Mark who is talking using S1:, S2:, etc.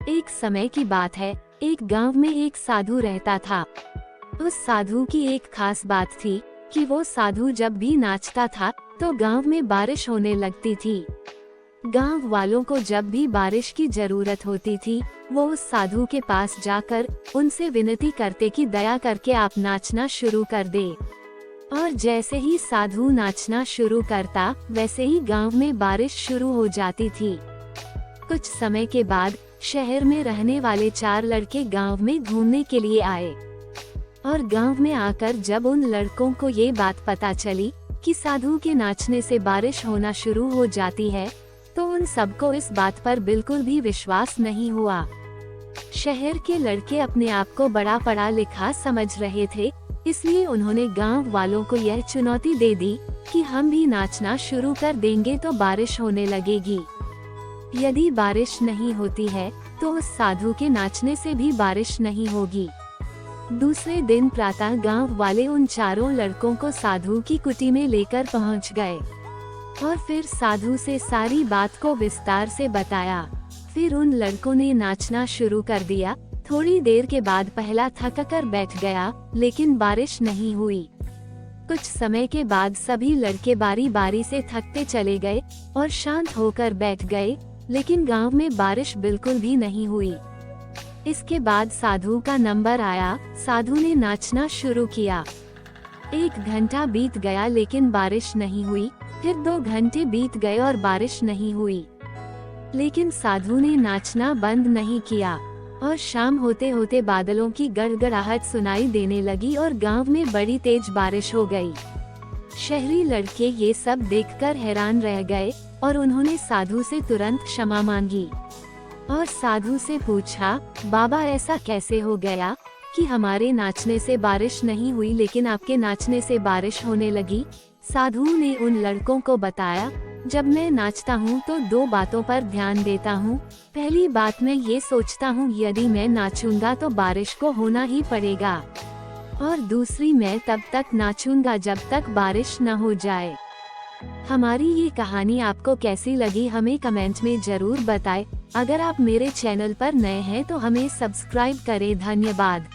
S1: एक समय की बात है, एक गांव में एक साधु रहता था। उस साधु की एक खास बात थी कि वो साधु जब भी नाचता था तो गांव में बारिश होने लगती थी। गांव वालों को जब भी बारिश की जरूरत होती थी, वो उस साधु के पास जाकर उनसे विनती करते कि दया करके आप नाचना शुरू कर दे। और जैसे ही साधु नाचना शुरू करता, वैसे ही गांव में बारिश शुरू हो जाती थी। कुछ समय के बाद शहर में रहने वाले 4 लड़के गांव में घूमने के लिए आए और गांव में आकर जब उन लड़कों को ये बात पता चली कि साधु के नाचने से बारिश होना शुरू हो जाती है, तो उन सबको इस बात पर बिल्कुल भी विश्वास नहीं हुआ। शहर के लड़के अपने आप को बड़ा पढ़ा लिखा समझ रहे थे, इसलिए उन्होंने गांव वालों को यह चुनौती दे दी कि हम भी नाचना शुरू कर देंगे तो बारिश होने लगेगी। यदि बारिश नहीं होती है तो उस साधु के नाचने से भी बारिश नहीं होगी। दूसरे दिन प्रातः गांव वाले उन 4 लड़कों को साधु की कुटी में लेकर पहुंच गए और फिर साधु से सारी बात को विस्तार से बताया। फिर उन लड़कों ने नाचना शुरू कर दिया। थोड़ी देर के बाद पहला थक कर बैठ गया, लेकिन बारिश नहीं हुई। कुछ समय के बाद सभी लड़के बारी बारी से थकते चले गए और शांत होकर बैठ गए, लेकिन गांव में बारिश बिल्कुल भी नहीं हुई। इसके बाद साधु का नंबर आया। साधु ने नाचना शुरू किया। 1 घंटा बीत गया लेकिन बारिश नहीं हुई। फिर 2 घंटे बीत गए और बारिश नहीं हुई, लेकिन साधु ने नाचना बंद नहीं किया और शाम होते होते बादलों की गड़गड़ाहट सुनाई देने लगी और गांव में बड़ी तेज बारिश हो गई। शहरी लड़के ये सब देखकर हैरान रह गए और उन्होंने साधु से तुरंत क्षमा मांगी और साधु से पूछा, बाबा ऐसा कैसे हो गया कि हमारे नाचने से बारिश नहीं हुई लेकिन आपके नाचने से बारिश होने लगी? साधु ने उन लड़कों को बताया, जब मैं नाचता हूँ तो 2 बातों पर ध्यान देता हूँ। पहली बात, मैं ये सोचता हूँ यदि मैं नाचूंगा तो बारिश को होना ही पड़ेगा, और दूसरी, मैं तब तक नाचूंगा जब तक बारिश न हो जाए। हमारी ये कहानी आपको कैसी लगी हमें कमेंट में जरूर बताएं। अगर आप मेरे चैनल पर नए हैं तो हमें सब्सक्राइब करें। धन्यवाद।